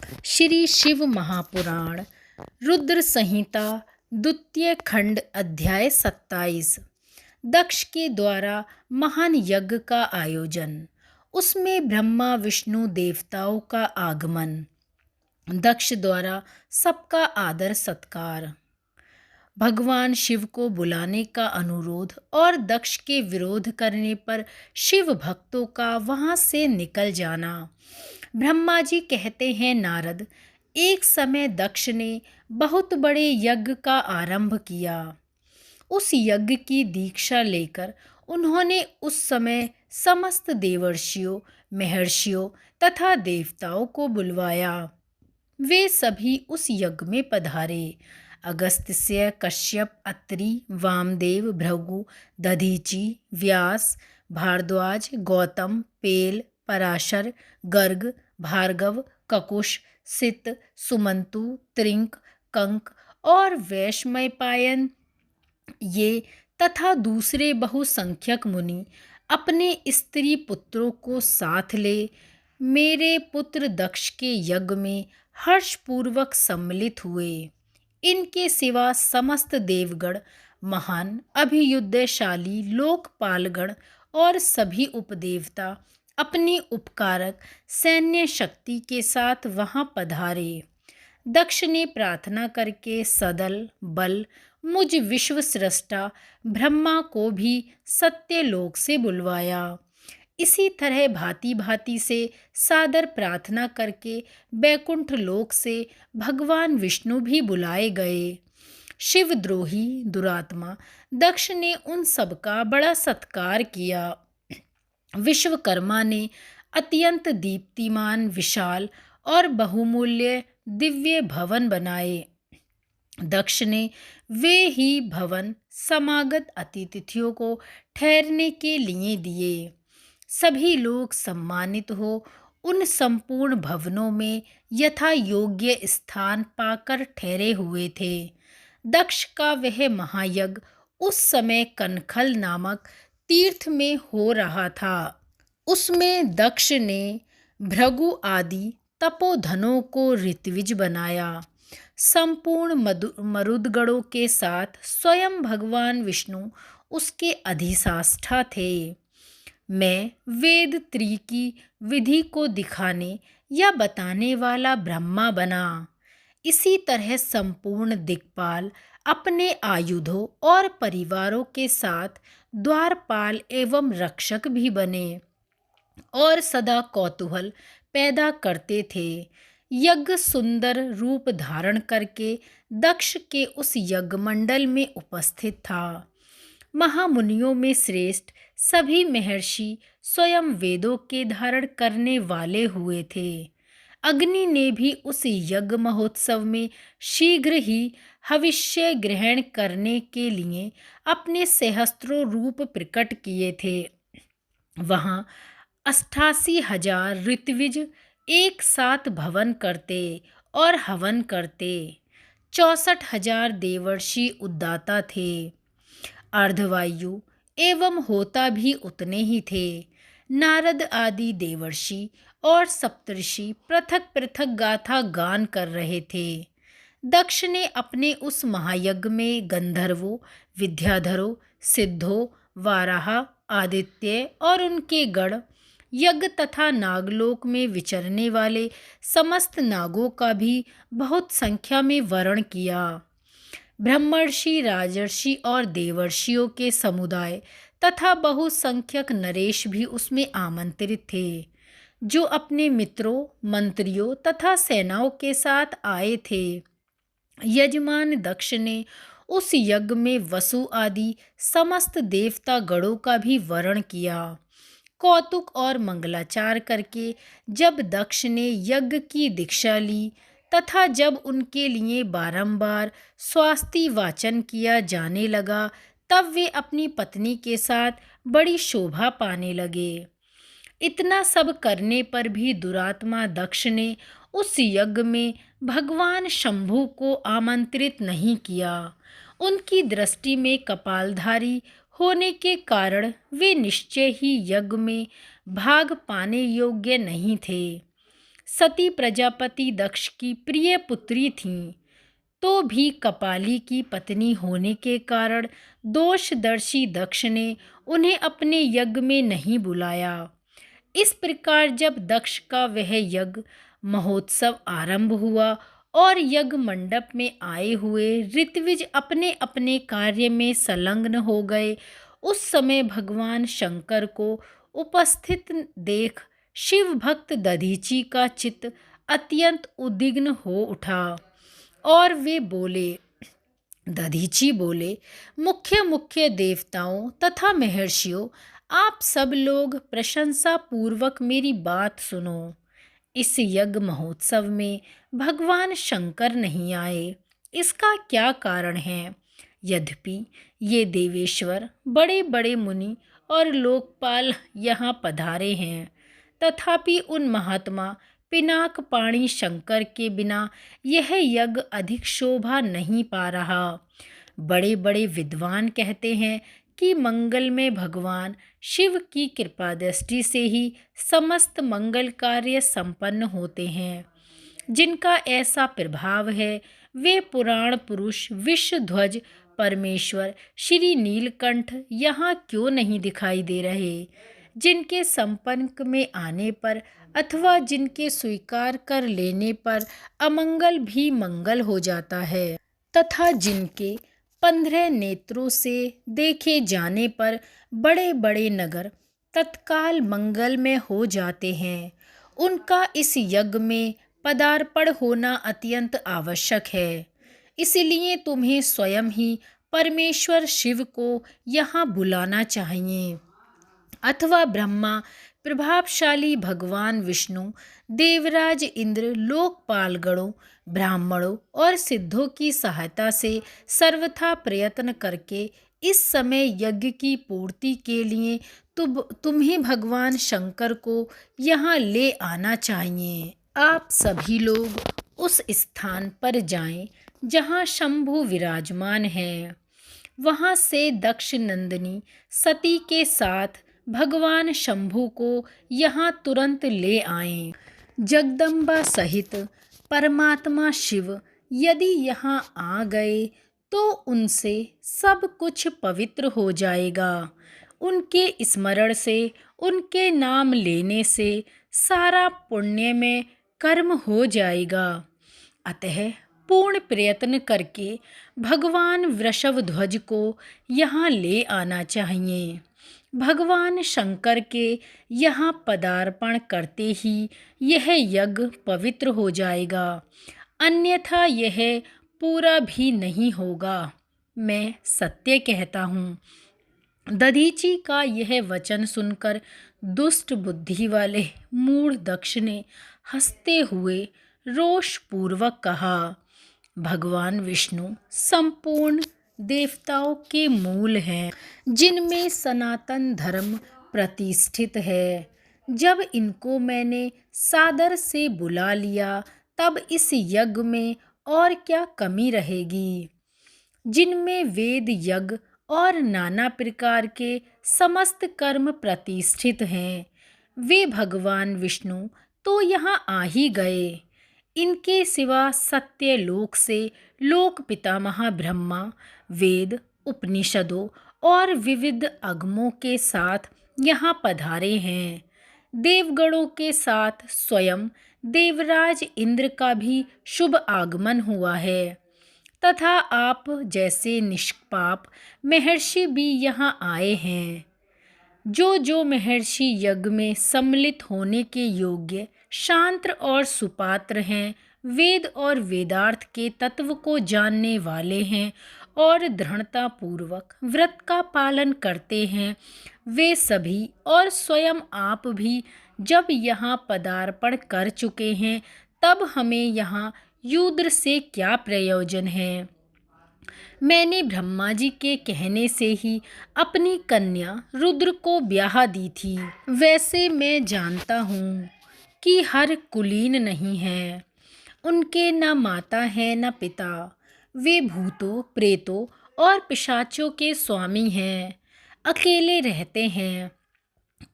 श्री शिव महापुराण रुद्र संहिता द्वितीय खंड अध्याय 27। दक्ष के द्वारा महान यज्ञ का आयोजन, उसमें ब्रह्मा विष्णु देवताओं का आगमन, दक्ष द्वारा सबका आदर सत्कार, भगवान शिव को बुलाने का अनुरोध और दक्ष के विरोध करने पर शिव भक्तों का वहां से निकल जाना। ब्रह्मा जी कहते हैं, नारद, एक समय दक्ष ने बहुत बड़े यज्ञ का आरंभ किया। उस यज्ञ की दीक्षा लेकर उन्होंने उस समय समस्त देवर्षियों, महर्षियों तथा देवताओं को बुलवाया। वे सभी उस यज्ञ में पधारे। अगस्त्य, कश्यप, अत्रि, वामदेव, भृगु, दधीचि, व्यास, भारद्वाज, गौतम, पेल, पराशर, गर्ग, भार्गव, ककुश, सित, सुमंतु, त्रिंक, कंक और वैशंपायन ये तथा दूसरे बहुसंख्यक मुनि अपने स्त्री पुत्रों को साथ ले मेरे पुत्र दक्ष के यज्ञ में हर्षपूर्वक सम्मिलित हुए। इनके सिवा समस्त देवगण, महान अभियुद्धशाली लोकपालगण और सभी उपदेवता अपनी उपकारक सैन्य शक्ति के साथ वहां पधारे। दक्ष ने प्रार्थना करके सदल बल मुझ विश्व सृष्टा ब्रह्मा को भी सत्यलोक से बुलवाया। इसी तरह भांति भांति से सादर प्रार्थना करके बैकुंठ लोक से भगवान विष्णु भी बुलाए गए। शिवद्रोही दुरात्मा दक्ष ने उन सबका बड़ा सत्कार किया। विश्वकर्मा ने अत्यंत दीप्तिमान, विशाल और बहुमूल्य दिव्य भवन बनाए। दक्ष ने वे ही भवन समागत अतिथियों को ठहरने के लिए दिए। सभी लोग सम्मानित हो उन संपूर्ण भवनों में यथा योग्य स्थान पाकर ठहरे हुए थे। दक्ष का वह महायज्ञ उस समय कनखल नामक तीर्थ में हो रहा था। उसमें दक्ष ने भृगु आदि तपोधनों को ऋत्विज बनाया। संपूर्ण मरुदगणों के साथ स्वयं भगवान विष्णु उसके अधिष्ठाता थे। मैं वेद त्रयी की विधि को दिखाने या बताने वाला ब्रह्मा बना। इसी तरह संपूर्ण दिक्पाल अपने आयुधों और परिवारों के साथ द्वारपाल एवं रक्षक भी बने और सदा कौतूहल पैदा करते थे। यज्ञ सुंदर रूप धारण करके दक्ष के उस यज्ञ मंडल में उपस्थित था। महामुनियों में श्रेष्ठ सभी महर्षि स्वयं वेदों के धारण करने वाले हुए थे। अग्नि ने भी उस यज्ञ महोत्सव में शीघ्र ही हविष्य ग्रहण करने के लिए अपने सहस्त्रों रूप प्रकट किए थे। वहां 88,000 ऋत्विज एक साथ भवन करते और हवन करते। 64,000 देवर्षि उद्दाता थे। अर्धवायु एवं होता भी उतने ही थे। नारद आदि देवर्षि और सप्तर्षि पृथक पृथक गाथा गान कर रहे थे। दक्ष ने अपने उस महायज्ञ में गंधर्वों, विद्याधरों, सिद्धों, वाराह, आदित्य और उनके गण, यज्ञ तथा नागलोक में विचरने वाले समस्त नागों का भी बहुत संख्या में वरण किया। ब्रह्मर्षि, राजर्षि और देवर्षियों के समुदाय तथा बहुसंख्यक नरेश भी उसमें आमंत्रित थे, जो अपने मित्रों, मंत्रियों तथा सेनाओं के साथ आए थे। यजमान दक्ष ने उस यज्ञ में वसु आदि समस्त देवता गणों का भी वरण किया। कौतुक और मंगलाचार करके जब दक्ष ने यज्ञ की दीक्षा ली तथा जब उनके लिए बारंबार स्वास्ति वाचन किया जाने लगा, तब वे अपनी पत्नी के साथ बड़ी शोभा पाने लगे। इतना सब करने पर भी दुरात्मा दक्ष ने उस यज्ञ में भगवान शंभु को आमंत्रित नहीं किया। उनकी दृष्टि में कपालधारी होने के कारण वे निश्चय ही यज्ञ में भाग पाने योग्य नहीं थे। सती प्रजापति दक्ष की प्रिय पुत्री थीं, तो भी कपाली की पत्नी होने के कारण दोषदर्शी दक्ष ने उन्हें अपने यज्ञ में नहीं बुलाया। इस प्रकार जब दक्ष का वह यज्ञ महोत्सव आरंभ हुआ और यज्ञ मंडप में आए हुए ऋत्विज अपने अपने कार्य में संलग्न हो गए, उस समय भगवान शंकर को उपस्थित देख शिव भक्त दधीची का चित्त अत्यंत उद्विग्न हो उठा और वे बोले, दधीची बोले, मुख्य मुख्य देवताओं तथा महर्षियों, आप सब लोग प्रशंसा पूर्वक मेरी बात सुनो। इस यज्ञ महोत्सव में भगवान शंकर नहीं आए, इसका क्या कारण है? यद्यपि ये देवेश्वर बड़े बड़े मुनि और लोकपाल यहाँ पधारे हैं, तथापि उन महात्मा पिनाक पाणी शंकर के बिना यह यज्ञ अधिक शोभा नहीं पा रहा। बड़े बड़े विद्वान कहते हैं कि मंगल में भगवान शिव की कृपा दृष्टि से ही समस्त मंगल कार्य संपन्न होते हैं। जिनका ऐसा प्रभाव है वे पुराण पुरुष विश्वध्वज परमेश्वर श्री नीलकंठ यहाँ क्यों नहीं दिखाई दे रहे? जिनके संपर्क में आने पर अथवा जिनके स्वीकार कर लेने पर अमंगल भी मंगल हो जाता है, तथा जिनके 15 नेत्रों से देखे जाने पर बड़े बड़े नगर तत्काल मंगल में हो जाते हैं, उनका इस यज्ञ में पदार्पण होना अत्यंत आवश्यक है। इसलिए तुम्हें स्वयं ही परमेश्वर शिव को यहाँ बुलाना चाहिए, अथवा ब्रह्मा, प्रभावशाली भगवान विष्णु, देवराज इंद्र, लोकपालगणों, ब्राह्मणों और सिद्धों की सहायता से सर्वथा प्रयत्न करके इस समय यज्ञ की पूर्ति के लिए तुम्हें भगवान शंकर को यहाँ ले आना चाहिए। आप सभी लोग उस स्थान पर जाएं जहाँ शंभु विराजमान है। वहाँ से दक्ष नंदिनी सती के साथ भगवान शंभु को यहाँ तुरंत ले आएं। जगदम्बा सहित परमात्मा शिव यदि यहाँ आ गए तो उनसे सब कुछ पवित्र हो जाएगा। उनके स्मरण से, उनके नाम लेने से सारा पुण्य में कर्म हो जाएगा। अतः पूर्ण प्रयत्न करके भगवान वृषभध्वज को यहाँ ले आना चाहिए। भगवान शंकर के यहाँ पदार्पण करते ही यह यज्ञ पवित्र हो जाएगा, अन्यथा यह पूरा भी नहीं होगा। मैं सत्य कहता हूँ। दधीची का यह वचन सुनकर दुष्ट बुद्धि वाले मूढ़ दक्ष ने हंसते हुए रोषपूर्वक कहा, भगवान विष्णु संपूर्ण देवताओं के मूल हैं, जिनमें सनातन धर्म प्रतिष्ठित है। जब इनको मैंने सादर से बुला लिया तब इस यज्ञ में और क्या कमी रहेगी? जिनमें वेद यज्ञ और नाना प्रकार के समस्त कर्म प्रतिष्ठित हैं, वे भगवान विष्णु तो यहाँ आ ही गए। इनके सिवा सत्यलोक से लोक पितामह ब्रह्मा वेद, उपनिषदों और विविध आगमों के साथ यहाँ पधारे हैं। देवगणों के साथ स्वयं देवराज इंद्र का भी शुभ आगमन हुआ है, तथा आप जैसे निष्पाप महर्षि भी यहाँ आए हैं। जो महर्षि यज्ञ में सम्मिलित होने के योग्य, शांत और सुपात्र हैं, वेद और वेदार्थ के तत्व को जानने वाले हैं और दृढ़ता पूर्वक व्रत का पालन करते हैं, वे सभी और स्वयं आप भी जब यहाँ पदार्पण कर चुके हैं, तब हमें यहाँ युद्ध से क्या प्रयोजन है? मैंने ब्रह्मा जी के कहने से ही अपनी कन्या रुद्र को ब्याह दी थी। वैसे मैं जानता हूँ कि हर कुलीन नहीं है, उनके न माता है न पिता, वे भूतों, प्रेतों और पिशाचों के स्वामी हैं, अकेले रहते हैं।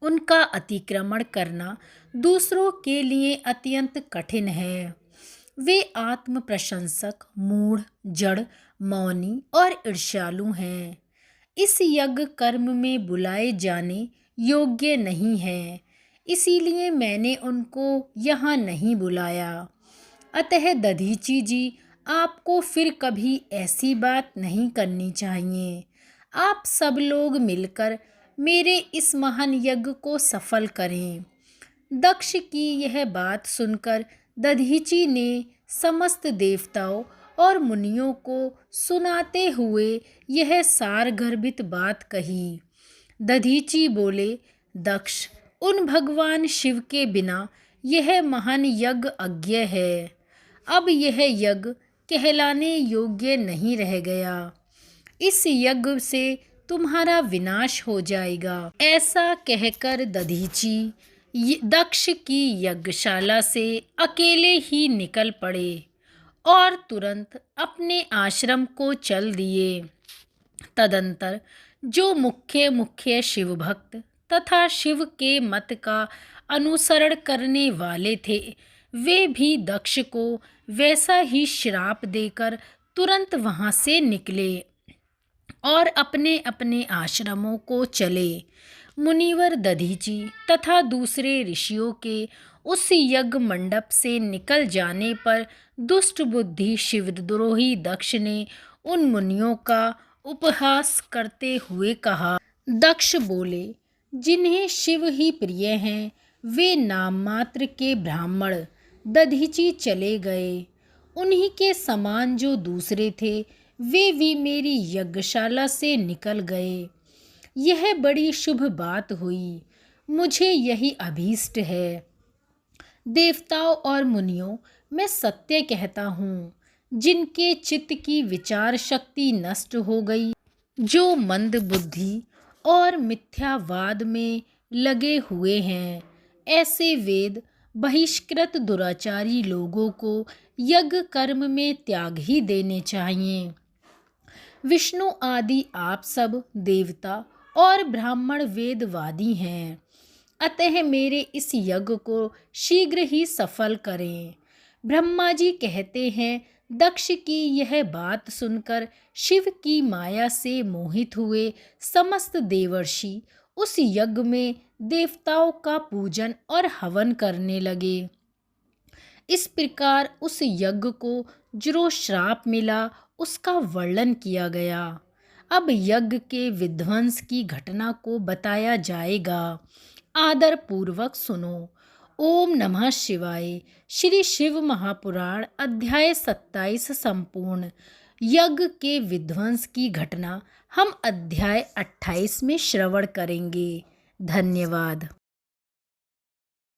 उनका अतिक्रमण करना दूसरों के लिए अत्यंत कठिन है। वे आत्म प्रशंसक, मूढ़, जड़, मौनी और ईर्ष्यालु हैं। इस यज्ञ कर्म में बुलाए जाने योग्य नहीं है, इसीलिए मैंने उनको यहाँ नहीं बुलाया। अतः दधीची जी, आपको फिर कभी ऐसी बात नहीं करनी चाहिए। आप सब लोग मिलकर मेरे इस महान यज्ञ को सफल करें। दक्ष की यह बात सुनकर दधीची ने समस्त देवताओं और मुनियों को सुनाते हुए यह सारगर्भित बात कही। दधीची बोले, दक्ष, उन भगवान शिव के बिना यह महान यज्ञ अज्ञेय है। अब यह यज्ञ कहलाने योग्य नहीं रह गया। इस यज्ञ से तुम्हारा विनाश हो जाएगा। ऐसा कहकर दधीची दक्ष की यज्ञशाला से अकेले ही निकल पड़े और तुरंत अपने आश्रम को चल दिए। तदंतर जो मुख्य मुख्य शिव भक्त तथा शिव के मत का अनुसरण करने वाले थे, वे भी दक्ष को वैसा ही श्राप देकर तुरंत वहाँ से निकले और अपने अपने आश्रमों को चले। मुनिवर दधीची तथा दूसरे ऋषियों के उस यज्ञ मंडप से निकल जाने पर दुष्ट बुद्धि शिवद्रोही दक्ष ने उन मुनियों का उपहास करते हुए कहा। दक्ष बोले, जिन्हें शिव ही प्रिय हैं, वे नाम मात्र के ब्राह्मण दधीची चले गए। उन्हीं के समान जो दूसरे थे, वे भी मेरी यज्ञशाला से निकल गए। यह बड़ी शुभ बात हुई। मुझे यही अभीष्ट है। देवताओं और मुनियों, मैं सत्य कहता हूँ, जिनके चित्त की विचार शक्ति नष्ट हो गई, जो मंद बुद्धि और मिथ्यावाद में लगे हुए हैं, ऐसे वेद बहिष्कृत दुराचारी लोगों को यज्ञ कर्म में त्याग ही देने चाहिए। विष्णु आदि आप सब देवता और ब्राह्मण वेदवादी हैं, अतः मेरे इस यज्ञ को शीघ्र ही सफल करें। ब्रह्मा जी कहते हैं, दक्ष की यह बात सुनकर शिव की माया से मोहित हुए समस्त देवर्षि उस यज्ञ में देवताओं का पूजन और हवन करने लगे। इस प्रकार उस यज्ञ को जो श्राप मिला, उसका वर्णन किया गया। अब यज्ञ के विध्वंस की घटना को बताया जाएगा। आदर पूर्वक सुनो। ओम नमः शिवाय। श्री शिव महापुराण अध्याय 27 संपूर्ण। यज्ञ के विध्वंस की घटना हम अध्याय 28 में श्रवण करेंगे। धन्यवाद।